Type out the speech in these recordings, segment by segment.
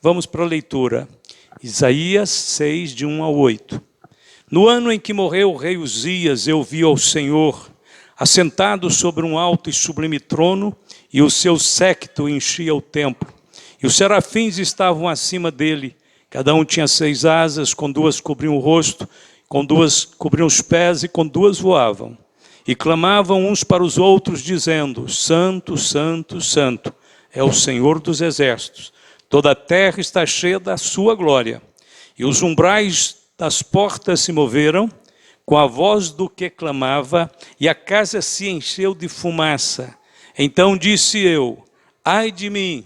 Vamos para a leitura. Isaías 6, de 1 a 8. No ano em que morreu o rei Uzias, eu vi ao Senhor assentado sobre um alto e sublime trono, e o seu séquito enchia o templo. E os serafins estavam acima dele. Cada um tinha 6 asas, com 2 cobriam o rosto, com 2 cobriam os pés e com 2 voavam. E clamavam uns para os outros, dizendo: Santo, Santo, Santo é o Senhor dos exércitos. Toda a terra está cheia da sua glória. E os umbrais das portas se moveram com a voz do que clamava, e a casa se encheu de fumaça. Então disse eu: ai de mim,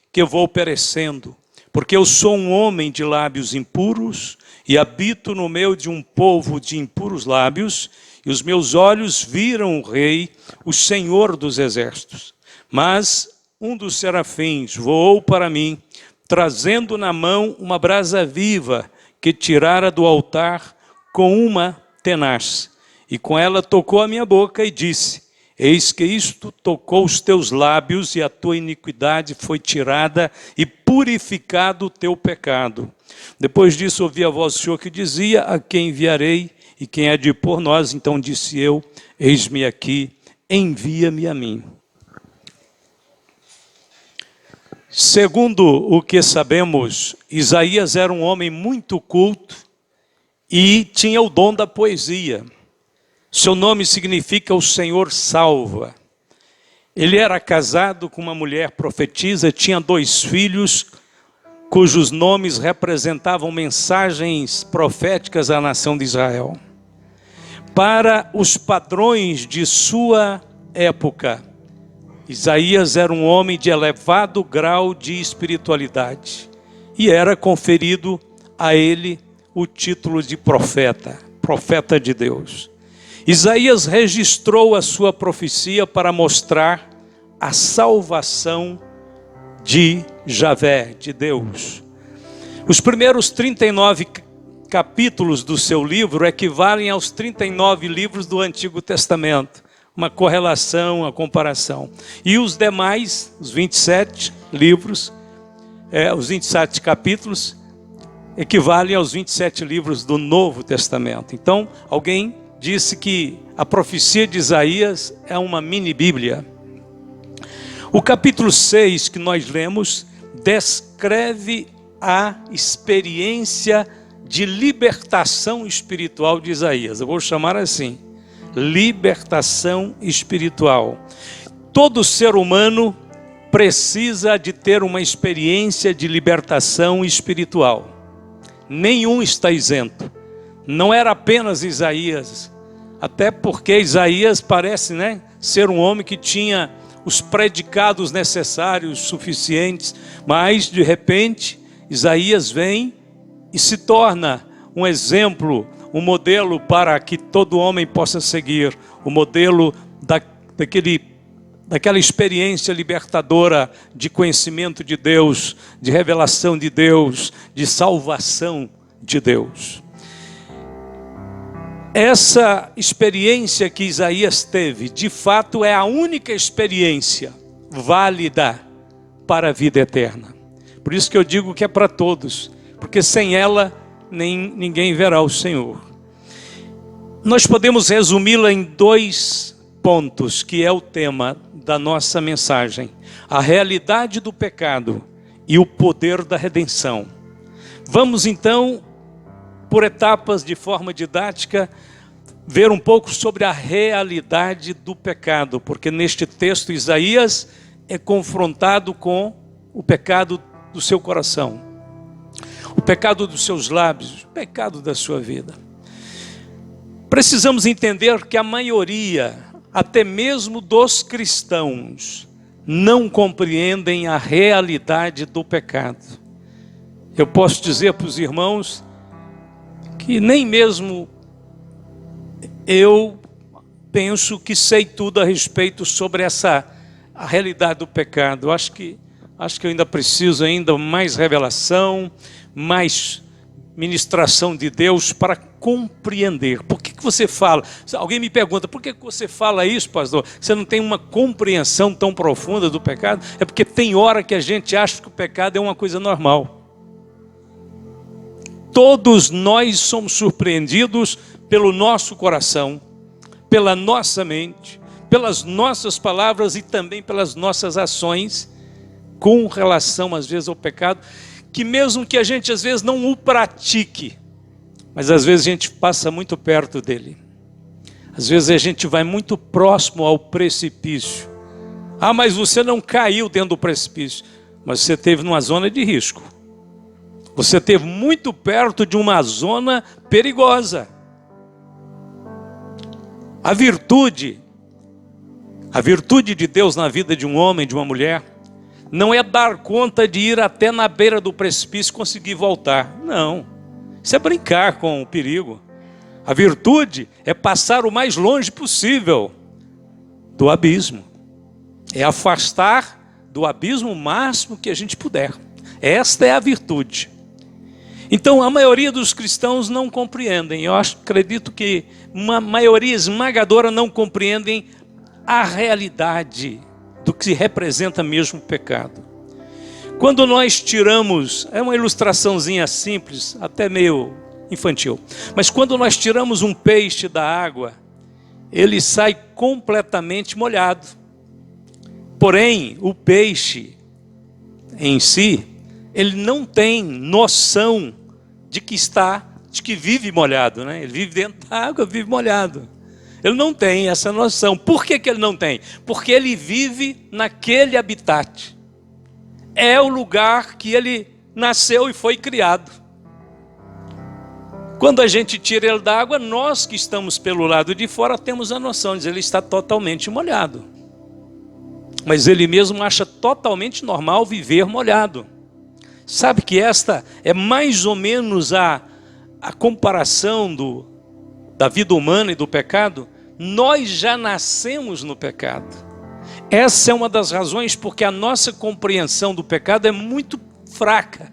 que eu vou perecendo, porque eu sou um homem de lábios impuros, e habito no meio de um povo de impuros lábios, e os meus olhos viram o Rei, o Senhor dos exércitos. Mas um dos serafins voou para mim, trazendo na mão uma brasa viva, que tirara do altar com uma tenaz. E com ela tocou a minha boca e disse: eis que isto tocou os teus lábios, e a tua iniquidade foi tirada, e purificado o teu pecado. Depois disso ouvi a voz do Senhor que dizia: a quem enviarei, e quem há de ir por nós? Então disse eu: eis-me aqui, envia-me a mim. Segundo o que sabemos, Isaías era um homem muito culto e tinha o dom da poesia. Seu nome significa o Senhor salva. Ele era casado com uma mulher profetisa, tinha 2 filhos, cujos nomes representavam mensagens proféticas à nação de Israel. Para os padrões de sua época, Isaías era um homem de elevado grau de espiritualidade, e era conferido a ele o título de profeta, profeta de Deus. Isaías registrou a sua profecia para mostrar a salvação de Javé, de Deus. Os primeiros 39 capítulos do seu livro equivalem aos 39 livros do Antigo Testamento. Uma correlação, uma comparação. E os demais, os 27 livros, os 27 capítulos, equivalem aos 27 livros do Novo Testamento. Então, alguém disse que a profecia de Isaías é uma mini-bíblia. O capítulo 6 que nós lemos descreve a experiência de libertação espiritual de Isaías. Eu vou chamar assim: libertação espiritual. Todo ser humano precisa de ter uma experiência de libertação espiritual. Nenhum está isento. Não era apenas Isaías, até porque Isaías parece, ser um homem que tinha os predicados necessários, suficientes, mas de repente Isaías vem e se torna um exemplo, um modelo para que todo homem possa seguir, o modelo daquela experiência libertadora de conhecimento de Deus, de revelação de Deus, de salvação de Deus. Essa experiência que Isaías teve, de fato, é a única experiência válida para a vida eterna. Por isso que eu digo que é para todos, porque sem ela ninguém verá o Senhor. Nós podemos resumi-la em 2 pontos, que é o tema da nossa mensagem: a realidade do pecado e o poder da redenção. Vamos então, por etapas, de forma didática, ver um pouco sobre a realidade do pecado, porque neste texto Isaías é confrontado com o pecado do seu coração, o pecado dos seus lábios, o pecado da sua vida. Precisamos entender que a maioria, até mesmo dos cristãos, não compreendem a realidade do pecado. Eu posso dizer para os irmãos que nem mesmo eu penso que sei tudo a respeito sobre a realidade do pecado. Acho que eu ainda preciso mais revelação, mais ministração de Deus para compreender. Por que você fala? Alguém me pergunta: por que você fala isso, pastor? Você não tem uma compreensão tão profunda do pecado? É porque tem hora que a gente acha que o pecado é uma coisa normal. Todos nós somos surpreendidos pelo nosso coração, pela nossa mente, pelas nossas palavras e também pelas nossas ações com relação, às vezes, ao pecado, que mesmo que a gente, às vezes, não o pratique, mas às vezes a gente passa muito perto dele. Às vezes a gente vai muito próximo ao precipício. Ah, mas você não caiu dentro do precipício, mas você esteve numa zona de risco. Você esteve muito perto de uma zona perigosa. A virtude de Deus na vida de um homem, de uma mulher, não é dar conta de ir até na beira do precipício e conseguir voltar. Não, isso é brincar com o perigo. A virtude é passar o mais longe possível do abismo. É afastar do abismo o máximo que a gente puder. Esta é a virtude. Então, a maioria dos cristãos não compreendem. Eu acredito que uma maioria esmagadora não compreendem a realidade do que representa mesmo o pecado. Quando nós tiramos, é uma ilustraçãozinha simples, até meio infantil, mas quando nós tiramos um peixe da água, ele sai completamente molhado. Porém, o peixe em si, ele não tem noção de que vive molhado, né? Ele vive dentro da água, vive molhado. Ele não tem essa noção. Por que ele não tem? Porque ele vive naquele habitat. É o lugar que ele nasceu e foi criado. Quando a gente tira ele da água, nós que estamos pelo lado de fora temos a noção de que ele está totalmente molhado. Mas ele mesmo acha totalmente normal viver molhado. Sabe que esta é mais ou menos a comparação da vida humana e do pecado? Nós já nascemos no pecado. Essa é uma das razões porque a nossa compreensão do pecado é muito fraca.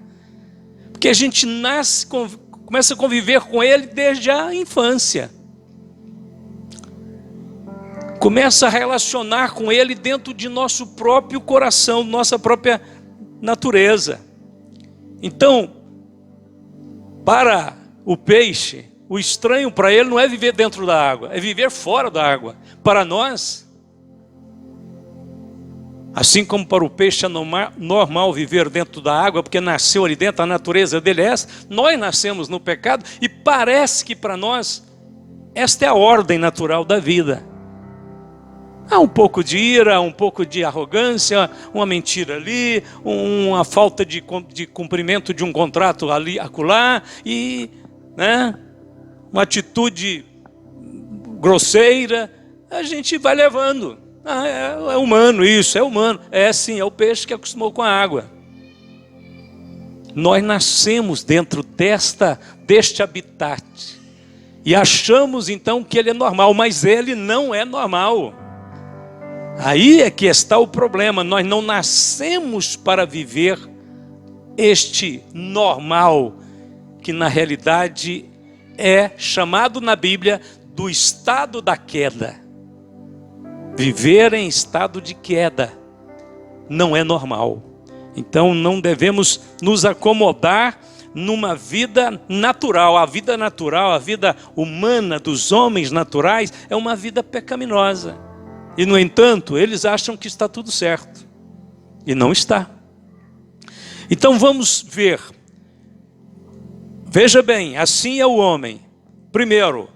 Porque a gente começa a conviver com ele desde a infância. Começa a relacionar com ele dentro de nosso próprio coração, nossa própria natureza. Então, para o peixe, o estranho para ele não é viver dentro da água, é viver fora da água. Para nós, assim como para o peixe é normal viver dentro da água, porque nasceu ali dentro, a natureza dele é essa, nós nascemos no pecado e parece que para nós, esta é a ordem natural da vida. Há um pouco de ira, um pouco de arrogância, uma mentira ali, uma falta de cumprimento de um contrato ali, acolá, e uma atitude grosseira, a gente vai levando. É humano isso, é humano. É sim, é o peixe que acostumou com a água. Nós nascemos dentro deste habitat e achamos então que ele é normal, mas ele não é normal. Aí é que está o problema. Nós não nascemos para viver este normal, que na realidade é chamado na Bíblia do estado da queda. Viver em estado de queda não é normal. Então não devemos nos acomodar numa vida natural. A vida natural, a vida humana dos homens naturais é uma vida pecaminosa. E no entanto, eles acham que está tudo certo. E não está. Então vamos ver. Veja bem, assim é o homem. Primeiro,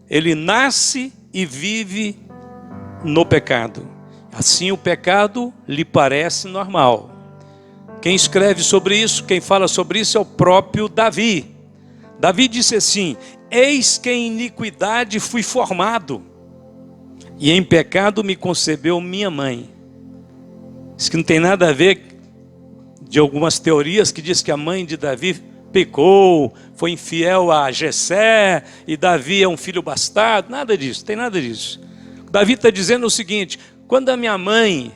ele nasce e vive no pecado. Assim o pecado lhe parece normal. Quem escreve sobre isso, quem fala sobre isso é o próprio Davi. Davi disse assim: eis que em iniquidade fui formado, e em pecado me concebeu minha mãe. Isso que não tem nada a ver de algumas teorias que diz que a mãe de Davi pecou, foi infiel a Jessé, e Davi é um filho bastardo. Nada disso, tem nada disso. Davi está dizendo o seguinte: quando a minha mãe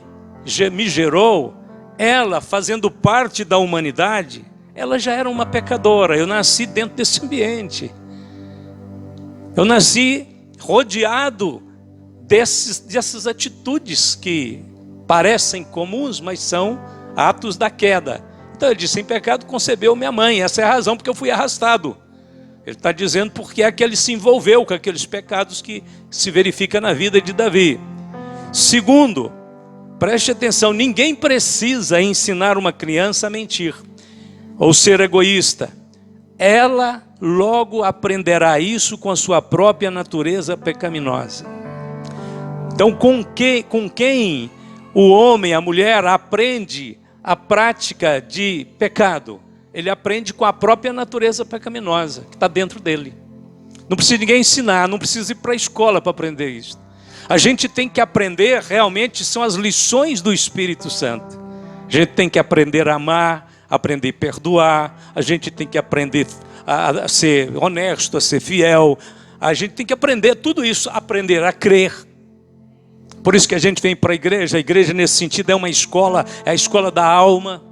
me gerou, ela fazendo parte da humanidade, ela já era uma pecadora. Eu nasci dentro desse ambiente. Eu nasci rodeado dessas atitudes que parecem comuns, mas são atos da queda. Então ele diz, sem pecado concebeu minha mãe, essa é a razão porque eu fui arrastado. Ele está dizendo porque é que ele se envolveu com aqueles pecados que se verifica na vida de Davi. Segundo, preste atenção, ninguém precisa ensinar uma criança a mentir ou ser egoísta. Ela logo aprenderá isso com a sua própria natureza pecaminosa. Então, com quem o homem, a mulher, aprende a prática de pecado? Ele aprende com a própria natureza pecaminosa que está dentro dele. Não precisa ninguém ensinar, não precisa ir para a escola para aprender isso. A gente tem que aprender, realmente, são as lições do Espírito Santo. A gente tem que aprender a amar, aprender a perdoar, a gente tem que aprender a ser honesto, a ser fiel. A gente tem que aprender tudo isso, aprender a crer. Por isso que a gente vem para a igreja nesse sentido é uma escola, é a escola da alma.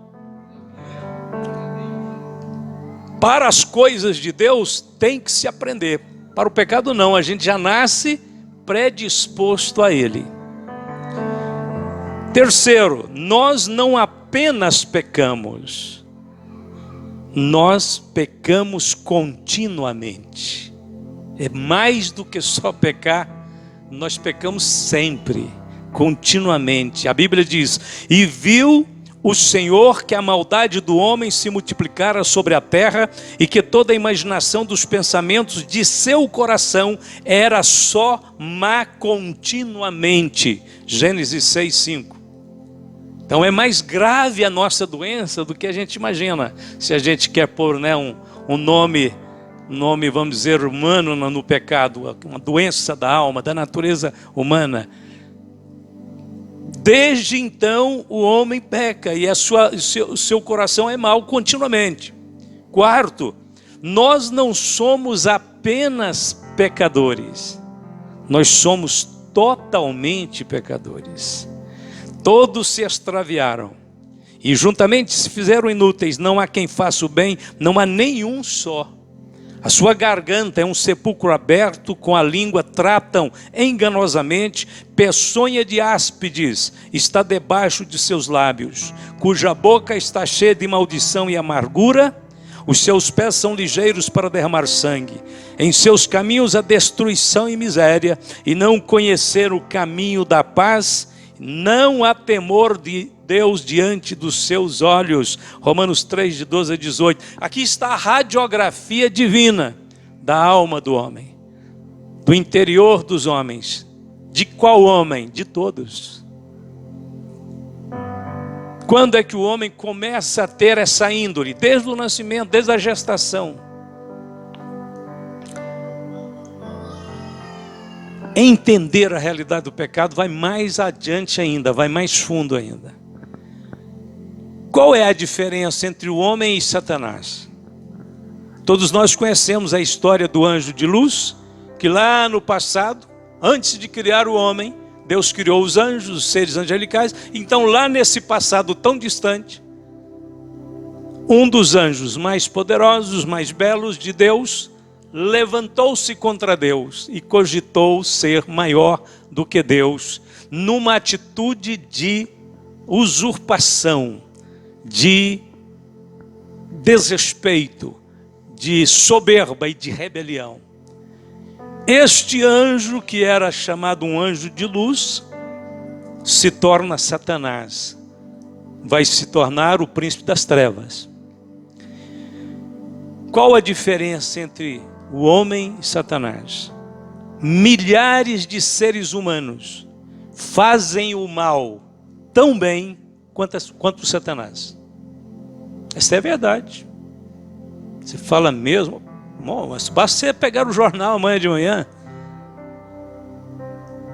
Para as coisas de Deus tem que se aprender. Para o pecado não, a gente já nasce predisposto a ele. Terceiro, nós não apenas pecamos, nós pecamos continuamente. É mais do que só pecar, nós pecamos sempre, continuamente. A Bíblia diz, e viu o Senhor que a maldade do homem se multiplicara sobre a terra e que toda a imaginação dos pensamentos de seu coração era só má continuamente. Gênesis 6:5. Então é mais grave a nossa doença do que a gente imagina. Se a gente quer pôr, né, um nome, vamos dizer, humano no pecado, uma doença da alma, da natureza humana. Desde então o homem peca e o seu coração é mau continuamente. Quarto, nós não somos apenas pecadores, nós somos totalmente pecadores. Todos se extraviaram e juntamente se fizeram inúteis, não há quem faça o bem, não há nenhum só. A sua garganta é um sepulcro aberto, com a língua tratam enganosamente, peçonha de áspides está debaixo de seus lábios, cuja boca está cheia de maldição e amargura, os seus pés são ligeiros para derramar sangue, em seus caminhos a destruição e miséria, e não conhecer o caminho da paz, não há temor de Deus diante dos seus olhos. Romanos 3, de 12 a 18. Aqui está a radiografia divina da alma do homem, do interior dos homens. De qual homem? De todos. Quando é que o homem começa a ter essa índole? Desde o nascimento, desde a gestação. Entender a realidade do pecado vai mais adiante ainda, vai mais fundo ainda. Qual é a diferença entre o homem e Satanás? Todos nós conhecemos a história do anjo de luz, que lá no passado, antes de criar o homem, Deus criou os anjos, os seres angelicais. Então lá nesse passado tão distante, um dos anjos mais poderosos, mais belos de Deus, levantou-se contra Deus e cogitou ser maior do que Deus, numa atitude de usurpação, de desrespeito, de soberba e de rebelião. Este anjo, que era chamado um anjo de luz, se torna Satanás, vai se tornar o príncipe das trevas. Qual a diferença entre o homem e Satanás? Milhares de seres humanos fazem o mal tão bem quanto Satanás. Essa é a verdade. Você fala mesmo, bom, mas basta você pegar o jornal amanhã de manhã.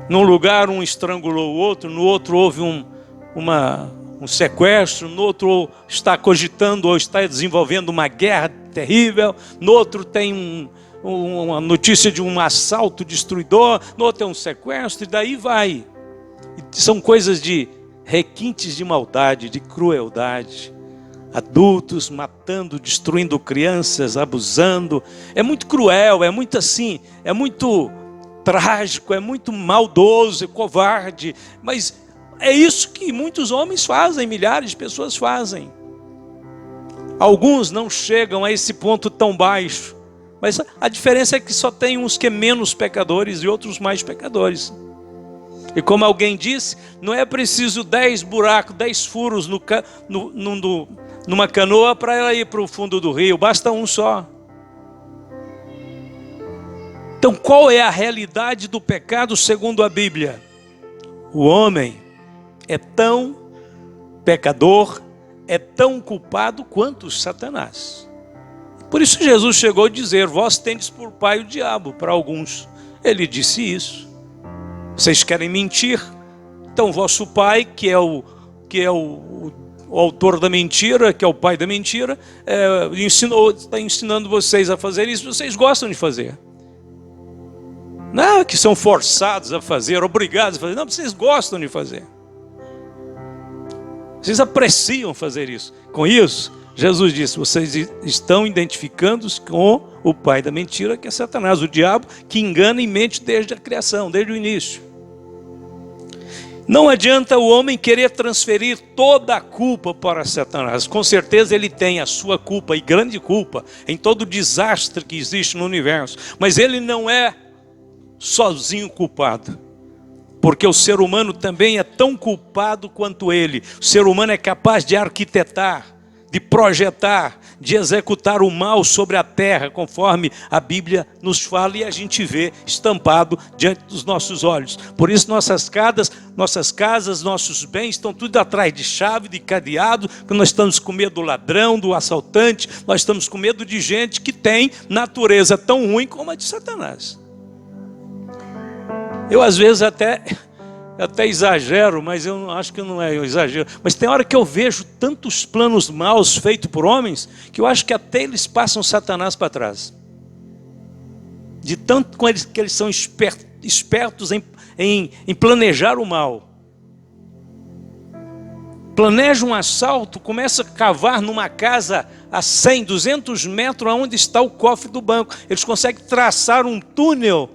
Num lugar um estrangulou o outro, no outro houve um sequestro, no outro está cogitando ou está desenvolvendo uma guerra terrível, no outro tem uma notícia de um assalto destruidor, no outro é um sequestro, e daí vai. E são coisas de requintes de maldade, de crueldade. Adultos matando, destruindo crianças, abusando. É muito cruel, é muito assim, é muito trágico, é muito maldoso, é covarde. Mas é isso que muitos homens fazem, milhares de pessoas fazem. Alguns não chegam a esse ponto tão baixo, mas a diferença é que só tem uns que é menos pecadores e outros mais pecadores. E como alguém disse, não é preciso 10 buracos, 10 furos numa canoa para ela ir para o fundo do rio, basta um só. Então qual é a realidade do pecado segundo a Bíblia? O homem é tão pecador, é tão culpado quanto Satanás. Por isso Jesus chegou a dizer: vós tendes por pai o diabo, para alguns. Ele disse isso. Vocês querem mentir? Então vosso pai, que é o autor da mentira, que é o pai da mentira, está ensinando vocês a fazer isso, vocês gostam de fazer. Não é que são forçados a fazer, obrigados a fazer, não, vocês gostam de fazer. Vocês apreciam fazer isso. Com isso, Jesus disse: vocês estão identificando-se com o pai da mentira, que é Satanás, o diabo, que engana e mente desde a criação, desde o início. Não adianta o homem querer transferir toda a culpa para Satanás. Com certeza ele tem a sua culpa, e grande culpa, em todo o desastre que existe no universo. Mas ele não é sozinho culpado. Porque o ser humano também é tão culpado quanto ele. O ser humano é capaz de arquitetar, de projetar, de executar o mal sobre a terra, conforme a Bíblia nos fala e a gente vê estampado diante dos nossos olhos. Por isso nossas casas, nossos bens estão tudo atrás de chave, de cadeado, porque nós estamos com medo do ladrão, do assaltante, nós estamos com medo de gente que tem natureza tão ruim como a de Satanás. Eu às vezes até exagero, mas eu acho que não é exagero. Mas tem hora que eu vejo tantos planos maus feitos por homens, que eu acho que até eles passam Satanás para trás. De tanto que eles são espertos em planejar o mal. Planeja um assalto, começa a cavar numa casa a 100, 200 metros aonde está o cofre do banco. Eles conseguem traçar um túnel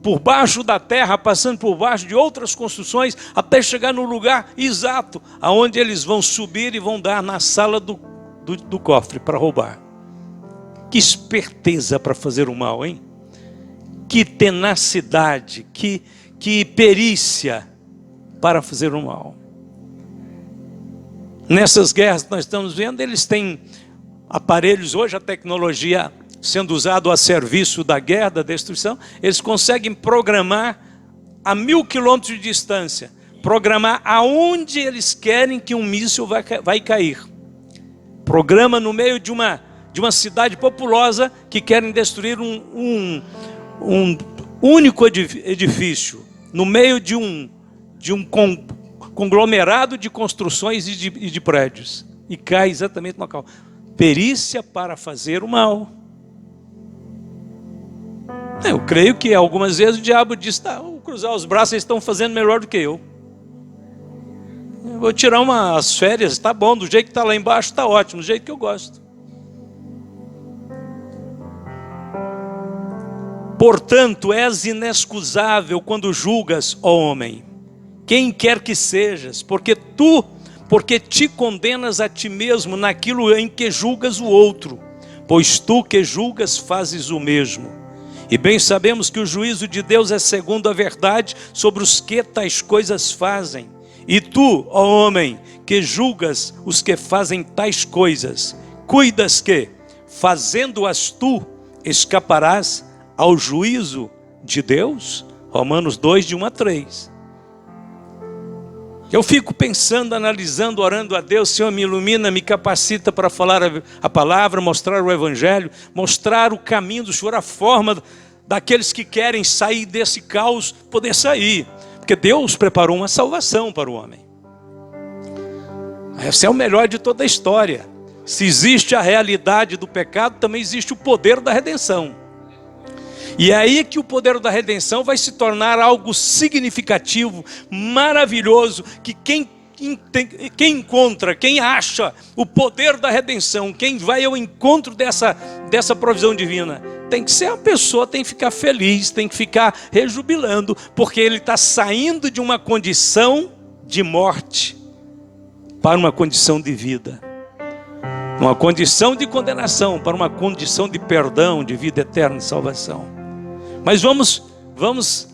por baixo da terra, passando por baixo de outras construções, até chegar no lugar exato, aonde eles vão subir e vão dar na sala do cofre para roubar. Que esperteza para fazer o mal, hein? Que tenacidade, que perícia para fazer o mal. Nessas guerras que nós estamos vendo, eles têm aparelhos, hoje a tecnologia sendo usado a serviço da guerra, da destruição, eles conseguem programar a 1000 quilômetros de distância, programar aonde eles querem que um míssil vai cair. Programa no meio de uma cidade populosa que querem destruir um único edifício, no meio de um conglomerado de construções e de prédios, e cai exatamente no local. Perícia para fazer o mal. Eu creio que algumas vezes o diabo diz: tá, vou cruzar os braços, eles estão fazendo melhor do que eu. Eu vou tirar umas férias, tá bom, do jeito que está lá embaixo, está ótimo, do jeito que eu gosto. Portanto, és inexcusável quando julgas, ó homem, quem quer que sejas, porque te condenas a ti mesmo naquilo em que julgas o outro, pois tu que julgas fazes o mesmo. E bem sabemos que o juízo de Deus é segundo a verdade sobre os que tais coisas fazem. E tu, ó homem, que julgas os que fazem tais coisas, cuidas que, fazendo-as tu, escaparás ao juízo de Deus? Romanos 2, de 1 a 3. Eu fico pensando, analisando, orando a Deus: Senhor, me ilumina, me capacita para falar a palavra, mostrar o evangelho, mostrar o caminho do Senhor, a forma daqueles que querem sair desse caos, poder sair. Porque Deus preparou uma salvação para o homem. Esse é o melhor de toda a história. Se existe a realidade do pecado, também existe o poder da redenção. E é aí que o poder da redenção vai se tornar algo significativo, maravilhoso, que quem encontra, quem acha o poder da redenção, quem vai ao encontro dessa provisão divina, tem que ser uma pessoa, tem que ficar feliz, tem que ficar rejubilando, porque ele está saindo de uma condição de morte para uma condição de vida. Uma condição de condenação para uma condição de perdão, de vida eterna e salvação. Mas vamos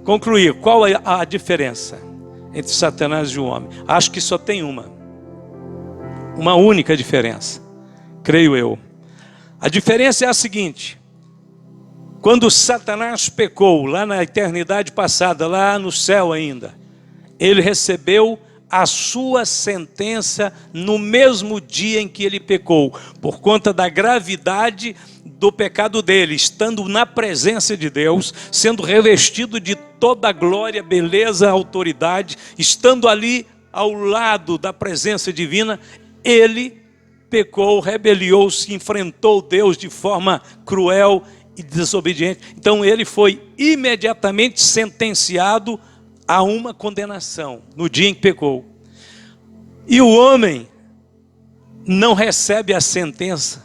concluir. Qual é a diferença entre Satanás e o homem? Acho que só tem uma única diferença, creio eu. A diferença é a seguinte: quando Satanás pecou lá na eternidade passada, lá no céu ainda, ele recebeu a sua sentença no mesmo dia em que ele pecou, por conta da gravidade do pecado dele, estando na presença de Deus, sendo revestido de toda a glória, beleza, autoridade, estando ali ao lado da presença divina, ele pecou, rebeliou-se, enfrentou Deus de forma cruel e desobediente. Então ele foi imediatamente sentenciado a uma condenação no dia em que pecou. E o homem não recebe a sentença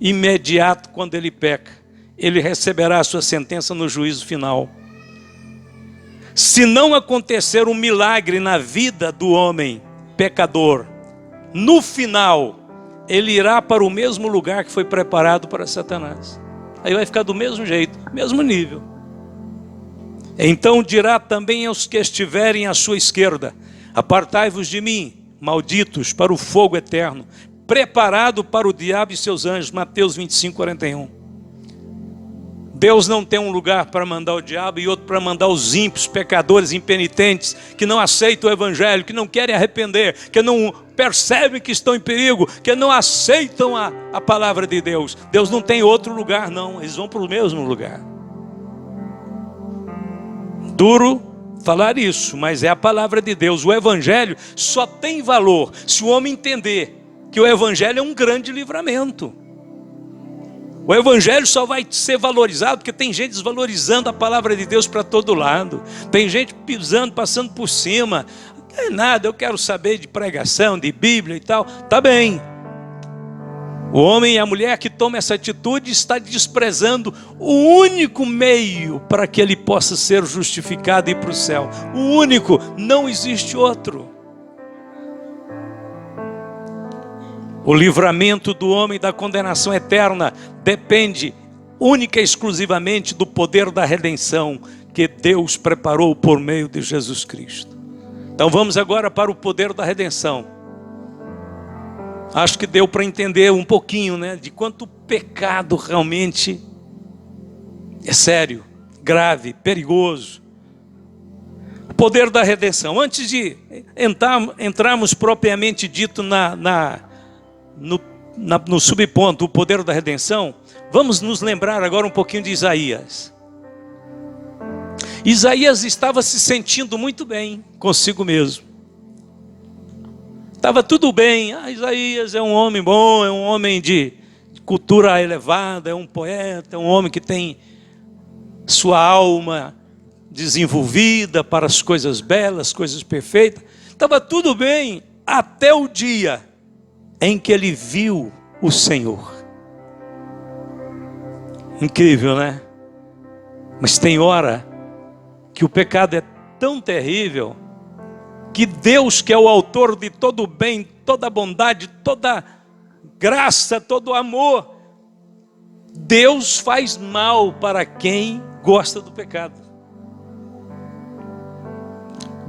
imediato quando ele peca. Ele receberá a sua sentença no juízo final. Se não acontecer um milagre na vida do homem pecador, no final ele irá para o mesmo lugar que foi preparado para Satanás. Aí vai ficar do mesmo jeito, mesmo nível. Então dirá também aos que estiverem à sua esquerda: apartai-vos de mim, malditos, para o fogo eterno, preparado para o diabo e seus anjos. Mateus 25, 41. Deus não tem um lugar para mandar o diabo e outro para mandar os ímpios, pecadores, impenitentes, que não aceitam o evangelho, que não querem arrepender, que não percebem que estão em perigo, que não aceitam a palavra de Deus. Deus não tem outro lugar, não. Eles vão para o mesmo lugar. Duro falar isso, mas é a palavra de Deus. O evangelho só tem valor se o homem entender que o evangelho é um grande livramento. O evangelho só vai ser valorizado porque tem gente desvalorizando a palavra de Deus para todo lado. Tem gente pisando, passando por cima. Não é nada, eu quero saber de pregação, de Bíblia e tal. Tá bem. O homem e a mulher que toma essa atitude está desprezando o único meio para que ele possa ser justificado e ir para o céu. O único, não existe outro. O livramento do homem da condenação eterna depende única e exclusivamente do poder da redenção que Deus preparou por meio de Jesus Cristo. Então vamos agora para o poder da redenção. Acho que deu para entender um pouquinho, né, de quanto o pecado realmente é sério, grave, perigoso. O poder da redenção. Antes de entrarmos propriamente dito no subponto, o poder da redenção, vamos nos lembrar agora um pouquinho de Isaías. Isaías estava se sentindo muito bem consigo mesmo. Estava tudo bem. Isaías é um homem bom, é um homem de cultura elevada, é um poeta, é um homem que tem sua alma desenvolvida para as coisas belas, coisas perfeitas. Estava tudo bem até o dia em que ele viu o Senhor. Incrível, né? Mas tem hora que o pecado é tão terrível que Deus, que é o autor de todo o bem, toda a bondade, toda a graça, todo o amor, Deus faz mal para quem gosta do pecado.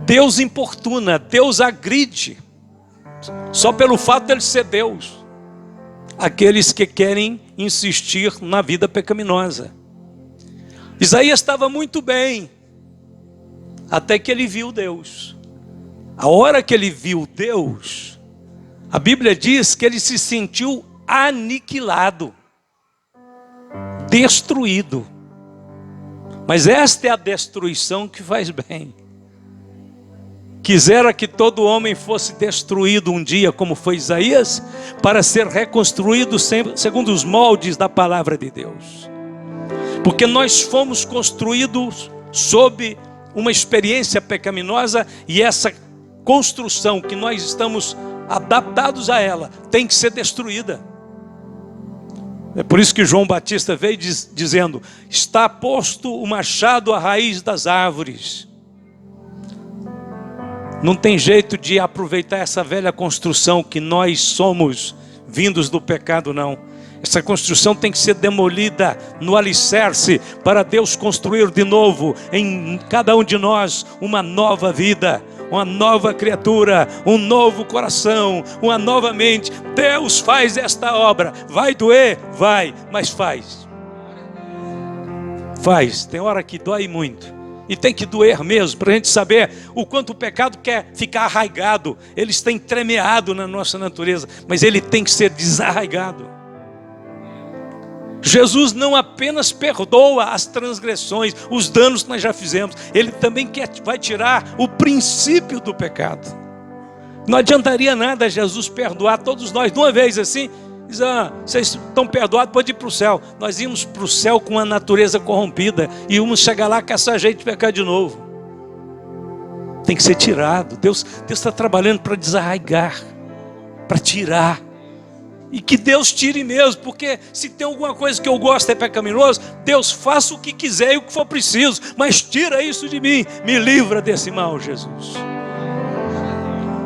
Deus importuna, Deus agride, só pelo fato de ele ser Deus, aqueles que querem insistir na vida pecaminosa. Isaías estava muito bem, até que ele viu Deus. A hora que ele viu Deus, a Bíblia diz que ele se sentiu aniquilado, destruído. Mas esta é a destruição que faz bem. Quisera que todo homem fosse destruído um dia, como foi Isaías, para ser reconstruído segundo os moldes da palavra de Deus. Porque nós fomos construídos sob uma experiência pecaminosa, e essa construção que nós estamos adaptados a ela tem que ser destruída. É por isso que João Batista veio dizendo: está posto o machado à raiz das árvores. Não tem jeito de aproveitar essa velha construção que nós somos vindos do pecado, não. Essa construção tem que ser demolida no alicerce para Deus construir de novo em cada um de nós uma nova vida, uma nova criatura, um novo coração, uma nova mente. Deus faz esta obra. Vai doer? Vai, mas faz. Faz. Tem hora que dói muito. E tem que doer mesmo, para a gente saber o quanto o pecado quer ficar arraigado. Ele está entremeado na nossa natureza, mas ele tem que ser desarraigado. Jesus não apenas perdoa as transgressões, os danos que nós já fizemos, ele também vai tirar o princípio do pecado. Não adiantaria nada Jesus perdoar todos nós de uma vez assim. Diz, vocês estão perdoados, pode ir para o céu. Nós íamos para o céu com a natureza corrompida e íamos chegar lá com essa jeito de pecar de novo. Tem que ser tirado. Deus está trabalhando para desarraigar, para tirar. E que Deus tire mesmo, porque se tem alguma coisa que eu gosto é pecaminoso, Deus faça o que quiser e o que for preciso, mas tira isso de mim, me livra desse mal, Jesus.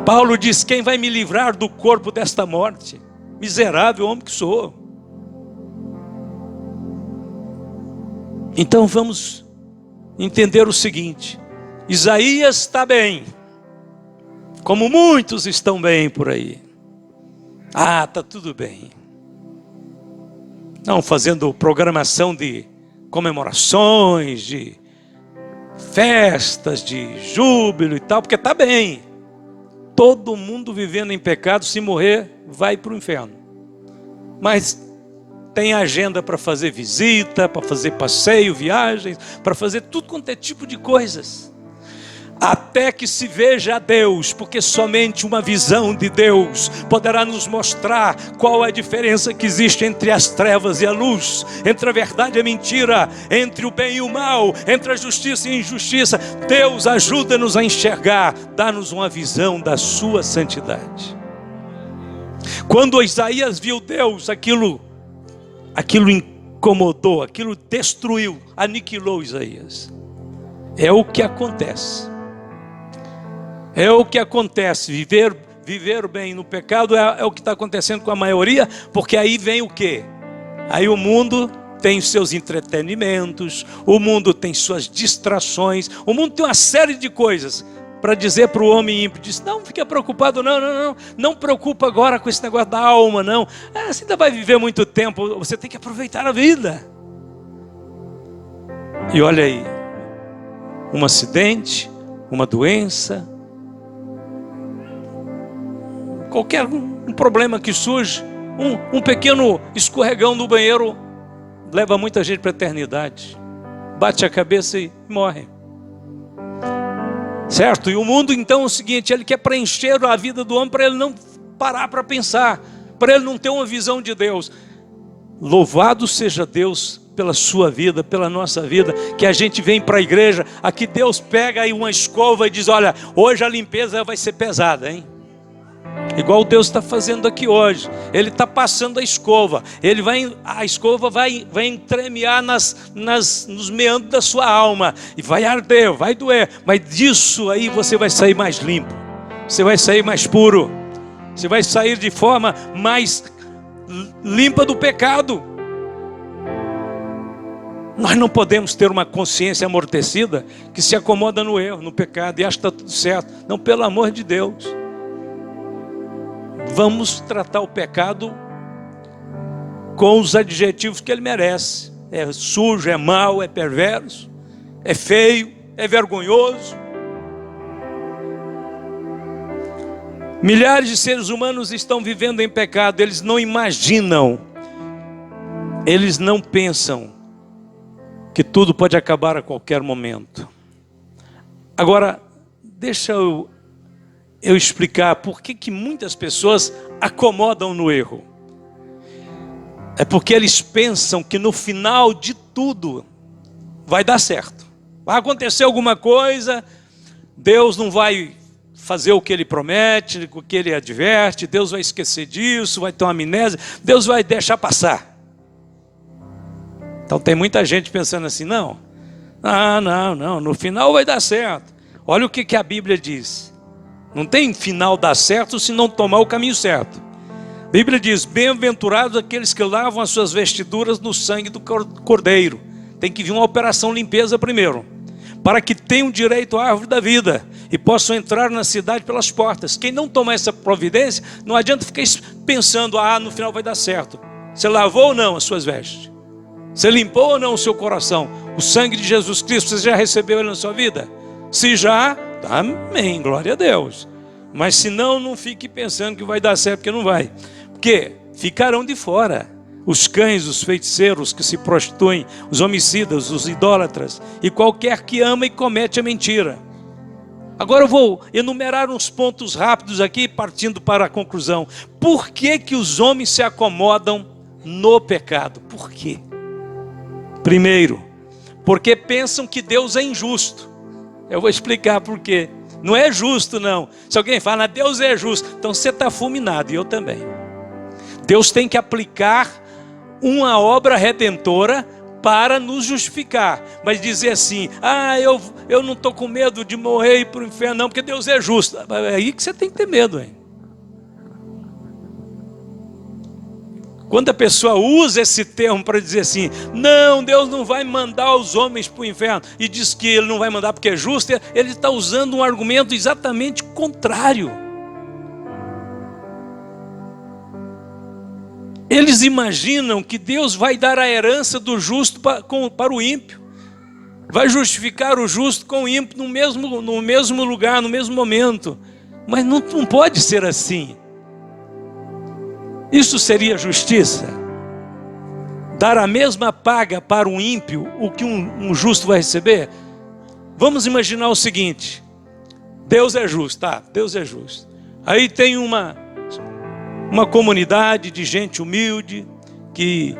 Paulo diz, quem vai me livrar do corpo desta morte? Miserável homem que sou. Então vamos entender o seguinte: Isaías está bem, como muitos estão bem por aí. Está tudo bem. Não fazendo programação de comemorações, de festas, de júbilo e tal, porque está bem. Todo mundo vivendo em pecado, se morrer, vai para o inferno. Mas tem agenda para fazer visita, para fazer passeio, viagens, para fazer tudo quanto é tipo de coisas. Até que se veja a Deus, porque somente uma visão de Deus poderá nos mostrar qual é a diferença que existe entre as trevas e a luz, entre a verdade e a mentira, entre o bem e o mal, entre a justiça e a injustiça. Deus ajuda-nos a enxergar, dá-nos uma visão da sua santidade. Quando Isaías viu Deus, aquilo incomodou, aquilo destruiu, aniquilou Isaías. É o que acontece. É o que acontece, viver bem no pecado é o que está acontecendo com a maioria, porque aí vem o quê? Aí o mundo tem os seus entretenimentos, o mundo tem suas distrações, o mundo tem uma série de coisas para dizer para o homem ímpio, diz, não fica preocupado, não preocupa agora com esse negócio da alma, não. Você ainda vai viver muito tempo, você tem que aproveitar a vida. E olha aí, um acidente, uma doença, qualquer um problema que surge, um pequeno escorregão no banheiro, leva muita gente para a eternidade. Bate a cabeça e morre. Certo? E o mundo então é o seguinte, ele quer preencher a vida do homem para ele não parar para pensar, para ele não ter uma visão de Deus. Louvado seja Deus pela sua vida, pela nossa vida, que a gente vem para a igreja, aqui Deus pega aí uma escova e diz, olha, hoje a limpeza vai ser pesada, hein? Igual Deus está fazendo aqui hoje. Ele está passando a escova. A escova vai entremear nos meandros da sua alma. E vai arder, vai doer. Mas disso aí você vai sair mais limpo. Você vai sair mais puro. Você vai sair de forma mais limpa do pecado. Nós não podemos ter uma consciência amortecida que se acomoda no erro, no pecado e acha que está tudo certo. Não, pelo amor de Deus. Vamos tratar o pecado com os adjetivos que ele merece. É sujo, é mau, é perverso, é feio, é vergonhoso. Milhares de seres humanos estão vivendo em pecado. Eles não imaginam, eles não pensam que tudo pode acabar a qualquer momento. Agora, deixa eu explicar por que muitas pessoas acomodam no erro. É porque eles pensam que no final de tudo vai dar certo. Vai acontecer alguma coisa, Deus não vai fazer o que ele promete, o que ele adverte, Deus vai esquecer disso, vai ter uma amnésia, Deus vai deixar passar. Então tem muita gente pensando assim, não, no final vai dar certo. Olha o que a Bíblia diz. Não tem final dar certo se não tomar o caminho certo. A Bíblia diz: bem-aventurados aqueles que lavam as suas vestiduras no sangue do Cordeiro. Tem que vir uma operação limpeza primeiro, para que tenham direito à árvore da vida e possam entrar na cidade pelas portas. Quem não tomar essa providência, não adianta ficar pensando: no final vai dar certo. Você lavou ou não as suas vestes? Você limpou ou não o seu coração? O sangue de Jesus Cristo, você já recebeu ele na sua vida? Se já, amém, glória a Deus. Mas se não, não fique pensando que vai dar certo, porque não vai. Porque ficarão de fora os cães, os feiticeiros que se prostituem, os homicidas, os idólatras e qualquer que ama e comete a mentira. Agora eu vou enumerar uns pontos rápidos aqui, partindo para a conclusão. Por que que os homens se acomodam no pecado? Por quê? Primeiro, porque pensam que Deus é injusto. Eu vou explicar por quê. Não é justo, não. Se alguém fala: Deus é justo, então você está fulminado, e eu também. Deus tem que aplicar uma obra redentora para nos justificar. Mas dizer assim: eu não estou com medo de morrer e ir para o inferno, não, porque Deus é justo. É aí que você tem que ter medo, hein? Quando a pessoa usa esse termo para dizer assim: não, Deus não vai mandar os homens para o inferno, e diz que ele não vai mandar porque é justo, ele está usando um argumento exatamente contrário. Eles imaginam que Deus vai dar a herança do justo para o ímpio, vai justificar o justo com o ímpio no mesmo lugar, no mesmo momento. Mas não pode ser assim. Isso seria justiça? Dar a mesma paga para um ímpio, o que um justo vai receber? Vamos imaginar o seguinte: Deus é justo, tá? Deus é justo. Aí tem uma comunidade de gente humilde, que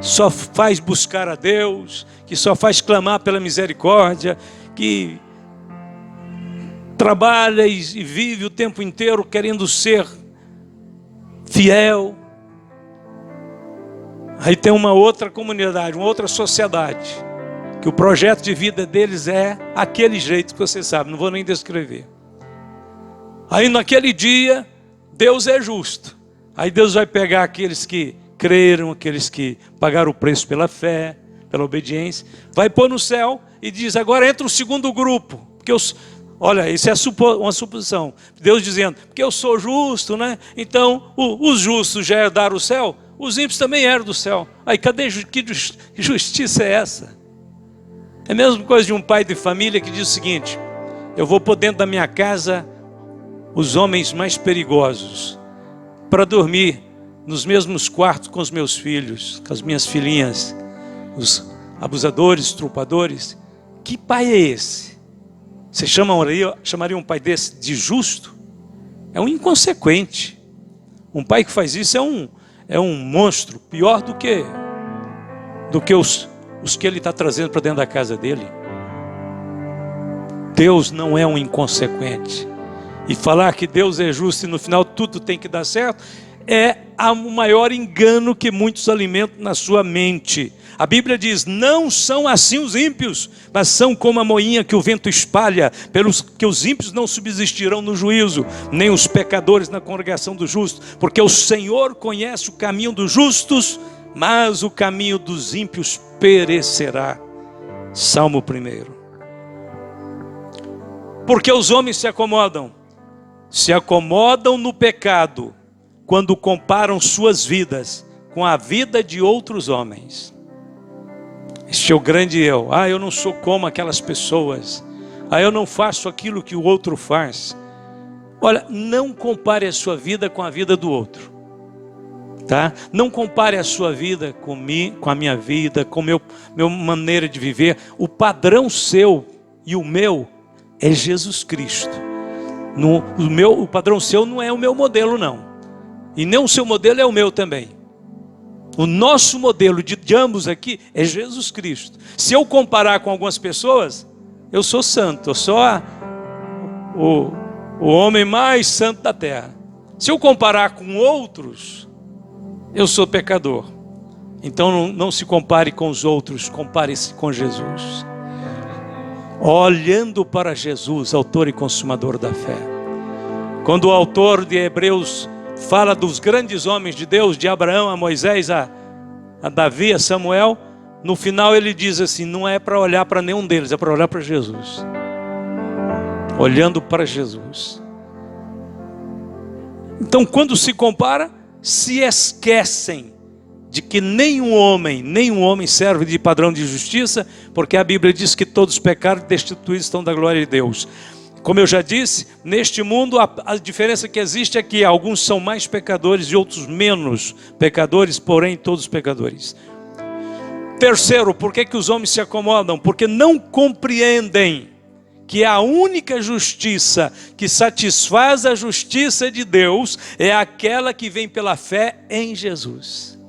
só faz buscar a Deus, que só faz clamar pela misericórdia, que trabalha e vive o tempo inteiro querendo ser fiel. Aí tem uma outra comunidade, uma outra sociedade, que o projeto de vida deles é aquele jeito que você sabe, não vou nem descrever. Aí naquele dia, Deus é justo. Aí Deus vai pegar aqueles que creram, aqueles que pagaram o preço pela fé, pela obediência, vai pôr no céu e diz: agora entra o segundo grupo, porque olha, isso é uma suposição. Deus dizendo: porque eu sou justo, né? Então os justos já herdaram o céu, os ímpios também herdam do céu. Aí cadê, que justiça é essa? É a mesma coisa de um pai de família que diz o seguinte: eu vou pôr dentro da minha casa os homens mais perigosos, para dormir nos mesmos quartos com os meus filhos, com as minhas filhinhas, os abusadores, estrupadores. Que pai é esse? Você chamaria um pai desse de justo? É um inconsequente. Um pai que faz isso é um monstro, pior do que os que ele está trazendo para dentro da casa dele. Deus não é um inconsequente. E falar que Deus é justo e no final tudo tem que dar certo é o maior engano que muitos alimentam na sua mente. A Bíblia diz: não são assim os ímpios, mas são como a moinha que o vento espalha, pelos que os ímpios não subsistirão no juízo, nem os pecadores na congregação dos justos, porque o Senhor conhece o caminho dos justos, mas o caminho dos ímpios perecerá. Salmo 1. Porque os homens se acomodam no pecado, quando comparam suas vidas com a vida de outros homens. Este é o grande eu. Eu não sou como aquelas pessoas. Eu não faço aquilo que o outro faz. Olha, não compare a sua vida com a vida do outro, tá? Não compare a sua vida com a minha vida, com a minha maneira de viver. O padrão seu e o meu é Jesus Cristo. O padrão seu não é o meu modelo, não. E nem o seu modelo é o meu também. O nosso modelo de ambos aqui é Jesus Cristo. Se eu comparar com algumas pessoas, eu sou santo, eu sou o homem mais santo da terra. Se eu comparar com outros, eu sou pecador. Então não se compare com os outros, compare-se com Jesus. Olhando para Jesus, autor e consumador da fé. Quando o autor de Hebreus fala dos grandes homens de Deus, de Abraão a Moisés, a Davi, a Samuel, no final ele diz assim, não é para olhar para nenhum deles, é para olhar para Jesus. Olhando para Jesus. Então, quando se compara, se esquecem de que nenhum homem serve de padrão de justiça, porque a Bíblia diz que todos pecaram e destituídos estão da glória de Deus. Como eu já disse, neste mundo a diferença que existe é que alguns são mais pecadores e outros menos pecadores, porém todos pecadores. Terceiro, por que os homens se acomodam? Porque não compreendem que a única justiça que satisfaz a justiça de Deus é aquela que vem pela fé em Jesus.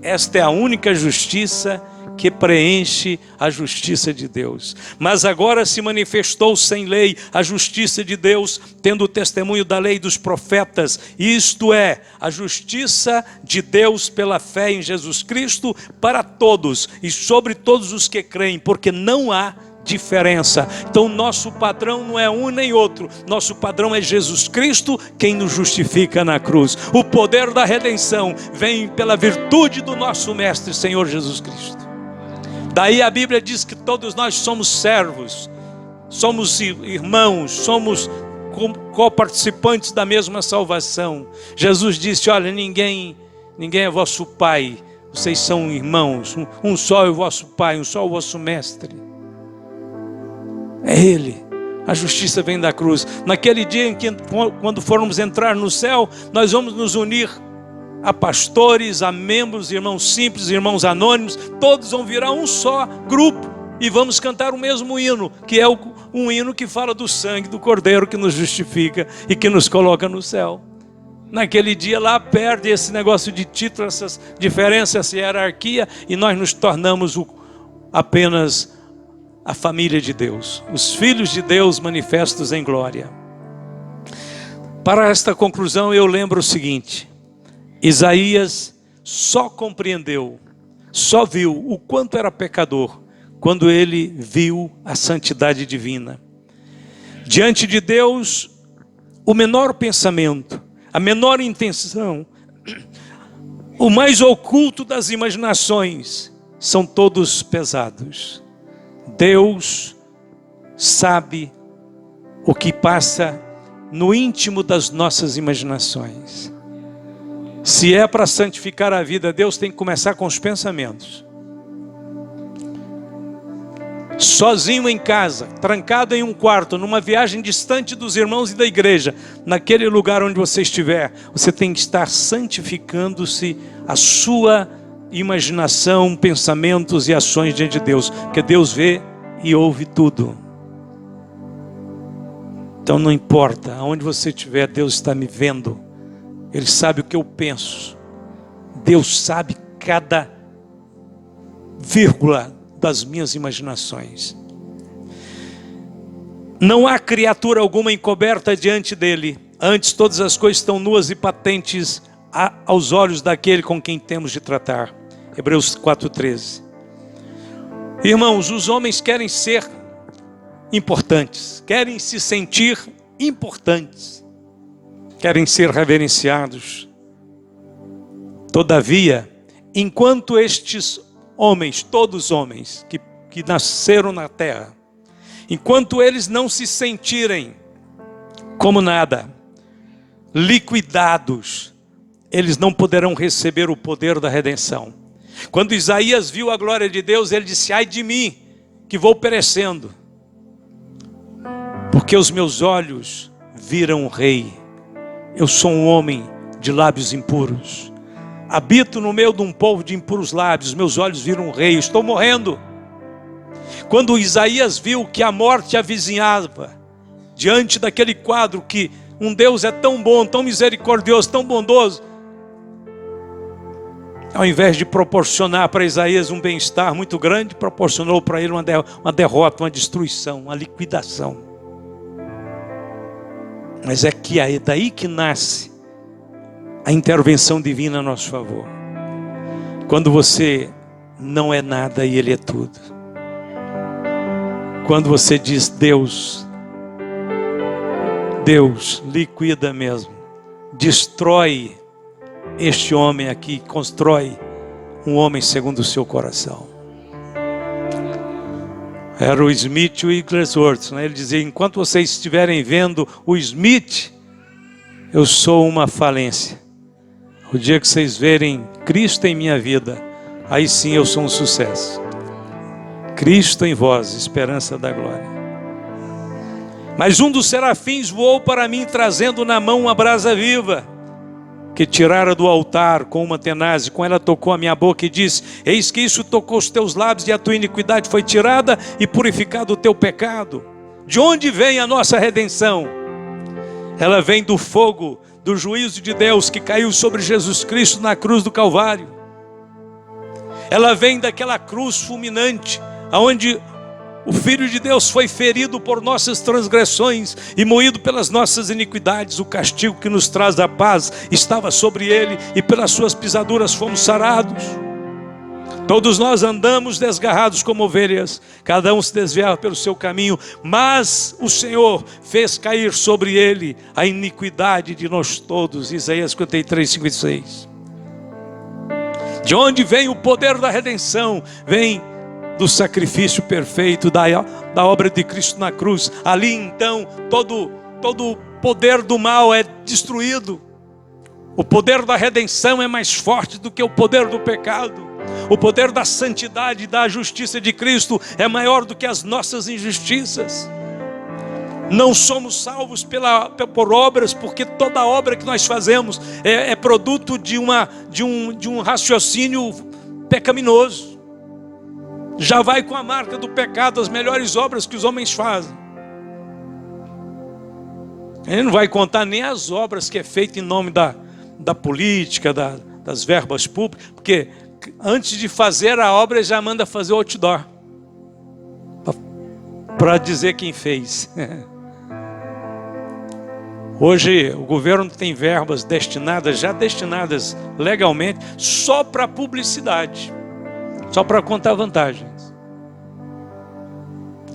Esta é a única justiça que preenche a justiça de Deus. Mas agora se manifestou sem lei a justiça de Deus, tendo o testemunho da lei e dos profetas, isto é, a justiça de Deus pela fé em Jesus Cristo para todos e sobre todos os que creem, porque não há diferença. Então nosso padrão não é um nem outro, nosso padrão é Jesus Cristo, quem nos justifica na cruz. O poder da redenção vem pela virtude do nosso mestre Senhor Jesus Cristo. Daí a Bíblia diz que todos nós somos servos, somos irmãos, somos co-participantes da mesma salvação. Jesus disse, olha, ninguém é vosso pai, vocês são irmãos, um só é o vosso pai, um só é o vosso mestre. É Ele, a justiça vem da cruz. Naquele dia em que, quando formos entrar no céu, nós vamos nos unir a pastores, a membros, irmãos simples, irmãos anônimos, todos vão virar um só grupo e vamos cantar o mesmo hino, que é um hino que fala do sangue do Cordeiro que nos justifica e que nos coloca no céu. Naquele dia lá perde esse negócio de título, essas diferenças, essa hierarquia, e nós nos tornamos apenas a família de Deus, os filhos de Deus manifestos em glória. Para esta conclusão eu lembro o seguinte: Isaías só compreendeu, só viu o quanto era pecador quando ele viu a santidade divina. Diante de Deus, o menor pensamento, a menor intenção, o mais oculto das imaginações, são todos pesados. Deus sabe o que passa no íntimo das nossas imaginações. Se é para santificar a vida, Deus tem que começar com os pensamentos. Sozinho em casa, trancado em um quarto, numa viagem distante dos irmãos e da igreja, naquele lugar onde você estiver, você tem que estar santificando-se a sua imaginação, pensamentos e ações diante de Deus, porque Deus vê e ouve tudo. Então não importa aonde você estiver, Deus está me vendo. Ele sabe o que eu penso. Deus sabe cada vírgula das minhas imaginações. Não há criatura alguma encoberta diante dele. Antes todas as coisas estão nuas e patentes aos olhos daquele com quem temos de tratar. Hebreus 4:13. Irmãos, os homens querem ser importantes, querem se sentir importantes, querem ser reverenciados. Todavia, enquanto estes homens, todos homens que nasceram na terra, enquanto eles não se sentirem como nada, liquidados, eles não poderão receber o poder da redenção. Quando Isaías viu a glória de Deus, ele disse: ai de mim, que vou perecendo, porque os meus olhos viram o Rei. Eu sou um homem de lábios impuros, habito no meio de um povo de impuros lábios, meus olhos viram o Rei, estou morrendo. Quando Isaías viu que a morte avizinhava, diante daquele quadro que um Deus é tão bom, tão misericordioso, tão bondoso, ao invés de proporcionar para Isaías um bem-estar muito grande, proporcionou para ele uma derrota, uma destruição, uma liquidação. Mas é daí que nasce a intervenção divina a nosso favor. Quando você não é nada e Ele é tudo. Quando você diz: Deus, liquida mesmo. destrói este homem aqui, constrói um homem segundo o seu coração. Era o Smith Wigglesworth, né? Ele dizia: enquanto vocês estiverem vendo o Smith, eu sou uma falência. O dia que vocês verem Cristo em minha vida, aí sim eu sou um sucesso. Cristo em vós, esperança da glória. Mas um dos serafins voou para mim, trazendo na mão uma brasa viva, que tirara do altar com uma tenaz, e com ela tocou a minha boca e disse: eis que isso tocou os teus lábios, e a tua iniquidade foi tirada, e purificado o teu pecado. De onde vem a nossa redenção? Ela vem do fogo, do juízo de Deus que caiu sobre Jesus Cristo na cruz do Calvário. Ela vem daquela cruz fulminante, onde o Filho de Deus foi ferido por nossas transgressões e moído pelas nossas iniquidades. O castigo que nos traz a paz estava sobre ele, e pelas suas pisaduras fomos sarados. Todos nós andamos desgarrados como ovelhas, cada um se desviava pelo seu caminho, mas o Senhor fez cair sobre ele a iniquidade de nós todos. Isaías 53, 56. De onde vem o poder da redenção? Vem do sacrifício perfeito, da obra de Cristo na cruz. Ali então todo o poder do mal é destruído. O poder da redenção é mais forte do que o poder do pecado. O poder da santidade e da justiça de Cristo é maior do que as nossas injustiças. Não somos salvos por obras, porque toda obra que nós fazemos é produto de um raciocínio pecaminoso. Já vai com a marca do pecado as melhores obras que os homens fazem. Ele não vai contar nem as obras que é feita em nome da política, das verbas públicas, porque antes de fazer a obra ele já manda fazer o outdoor para dizer quem fez. Hoje o governo tem verbas já destinadas legalmente só para publicidade, só para contar vantagens.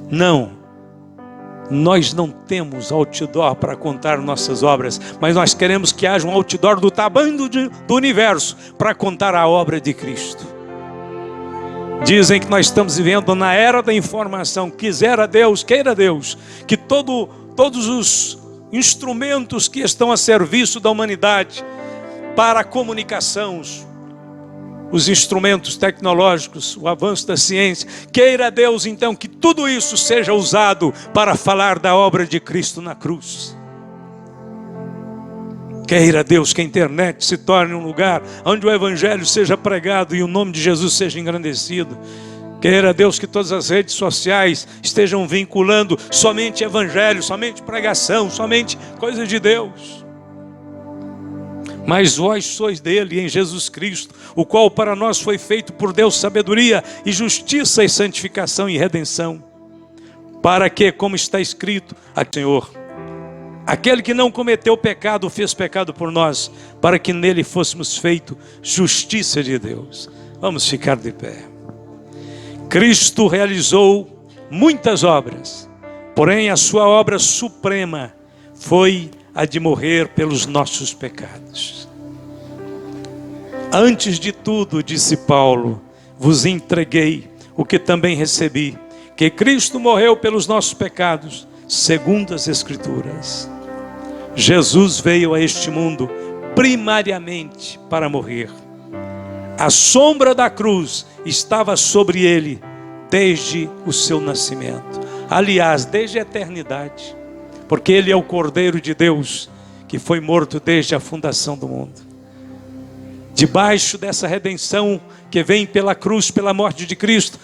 Não, nós não temos outdoor para contar nossas obras, mas nós queremos que haja um outdoor do tamanho do universo para contar a obra de Cristo. Dizem que nós estamos vivendo na era da informação. Queira Deus, que todos os instrumentos que estão a serviço da humanidade para a comunicação, os instrumentos tecnológicos, o avanço da ciência, queira Deus então que tudo isso seja usado para falar da obra de Cristo na cruz. Queira Deus que a internet se torne um lugar onde o evangelho seja pregado e o nome de Jesus seja engrandecido. Queira Deus que todas as redes sociais estejam vinculando somente evangelho, somente pregação, somente coisa de Deus. Mas vós sois dele em Jesus Cristo, o qual para nós foi feito por Deus sabedoria e justiça e santificação e redenção. Para que, como está escrito, Senhor, aquele que não cometeu pecado fez pecado por nós, para que nele fôssemos feito justiça de Deus. Vamos ficar de pé. Cristo realizou muitas obras, porém a sua obra suprema foi a de morrer pelos nossos pecados. Antes de tudo, disse Paulo, vos entreguei o que também recebi, que Cristo morreu pelos nossos pecados, segundo as Escrituras. Jesus veio a este mundo primariamente para morrer. A sombra da cruz estava sobre ele desde o seu nascimento. Aliás, desde a eternidade. Porque ele é o Cordeiro de Deus que foi morto desde a fundação do mundo. Debaixo dessa redenção que vem pela cruz, pela morte de Cristo,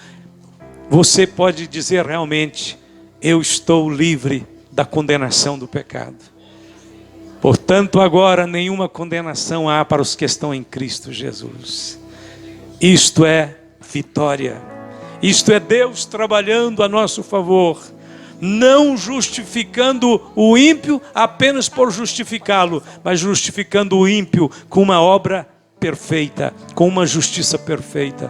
você pode dizer realmente: eu estou livre da condenação do pecado. Portanto, agora nenhuma condenação há para os que estão em Cristo Jesus. Isto é vitória. Isto é Deus trabalhando a nosso favor. Não justificando o ímpio apenas por justificá-lo, mas justificando o ímpio com uma obra perfeita, com uma justiça perfeita.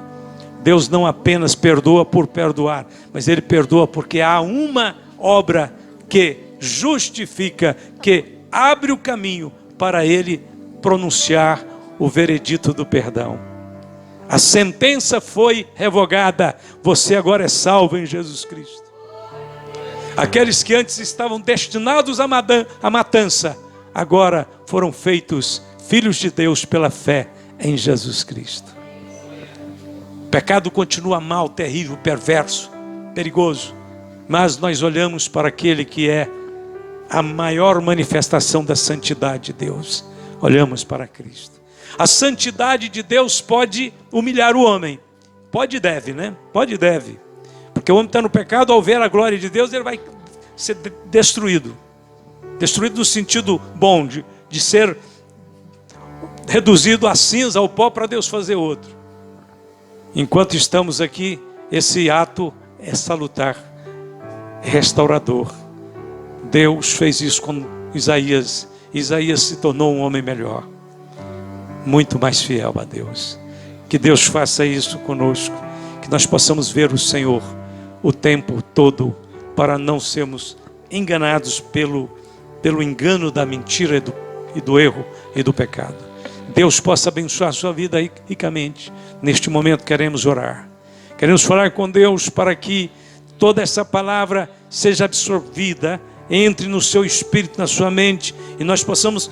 Deus não apenas perdoa por perdoar, mas Ele perdoa porque há uma obra que justifica, que abre o caminho para ele pronunciar o veredito do perdão. A sentença foi revogada, você agora é salvo em Jesus Cristo. Aqueles que antes estavam destinados à matança, agora foram feitos filhos de Deus pela fé em Jesus Cristo. O pecado continua mal, terrível, perverso, perigoso, mas nós olhamos para aquele que é a maior manifestação da santidade de Deus. Olhamos para Cristo. A santidade de Deus pode humilhar o homem. Pode e deve, né? Pode e deve. Porque o homem está no pecado, ao ver a glória de Deus, ele vai ser destruído. Destruído no sentido bom, de ser reduzido a cinza, ao pó, para Deus fazer outro. Enquanto estamos aqui, esse ato é salutar, é restaurador. Deus fez isso com Isaías. Isaías se tornou um homem melhor, muito mais fiel a Deus. Que Deus faça isso conosco, que nós possamos ver o Senhor o tempo todo, para não sermos enganados pelo engano da mentira e do erro e do pecado. Deus possa abençoar a sua vida ricamente. Neste momento queremos orar, queremos falar com Deus para que toda essa palavra seja absorvida, entre no seu espírito, na sua mente, e nós possamos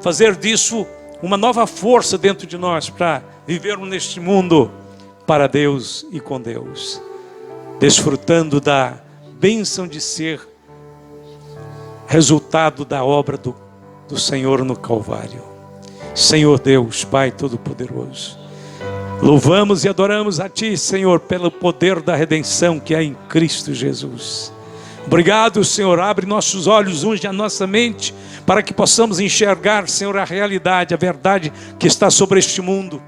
fazer disso uma nova força dentro de nós, para vivermos neste mundo para Deus e com Deus, desfrutando da bênção de ser resultado da obra do Senhor no Calvário. Senhor Deus, Pai Todo-Poderoso, louvamos e adoramos a Ti, Senhor, pelo poder da redenção que há em Cristo Jesus. Obrigado, Senhor, abre nossos olhos, unge a nossa mente, para que possamos enxergar, Senhor, a realidade, a verdade que está sobre este mundo,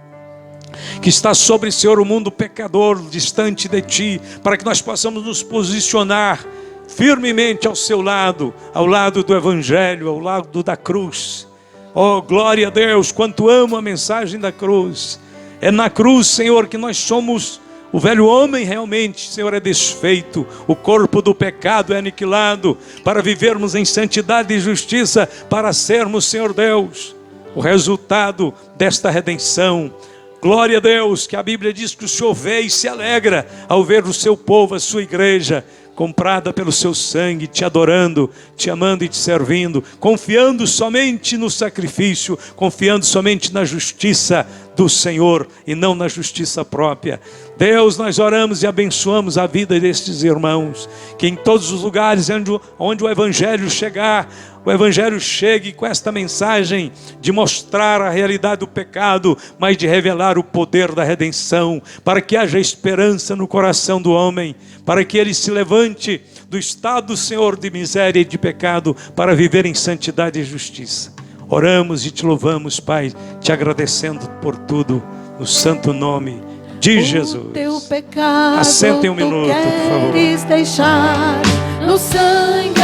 que está sobre, Senhor, o mundo pecador, distante de Ti, para que nós possamos nos posicionar firmemente ao Seu lado, ao lado do Evangelho, ao lado da cruz. Oh, glória a Deus, quanto amo a mensagem da cruz. É na cruz, Senhor, que nós somos... O velho homem realmente, Senhor, é desfeito. O corpo do pecado é aniquilado, para vivermos em santidade e justiça, para sermos, Senhor Deus, o resultado desta redenção. Glória a Deus, que a Bíblia diz que o Senhor vê e se alegra ao ver o seu povo, a sua igreja, comprada pelo seu sangue, te adorando, te amando e te servindo, confiando somente no sacrifício, confiando somente na justiça do Senhor e não na justiça própria. Deus, nós oramos e abençoamos a vida destes irmãos, que em todos os lugares onde o Evangelho chegar, o Evangelho chegue com esta mensagem de mostrar a realidade do pecado, mas de revelar o poder da redenção, para que haja esperança no coração do homem, para que ele se levante do estado, Senhor, de miséria e de pecado, para viver em santidade e justiça. Oramos e te louvamos, Pai, te agradecendo por tudo, no santo nome de Jesus. Teu pecado, assentem um minuto, por favor. Deixar no sangue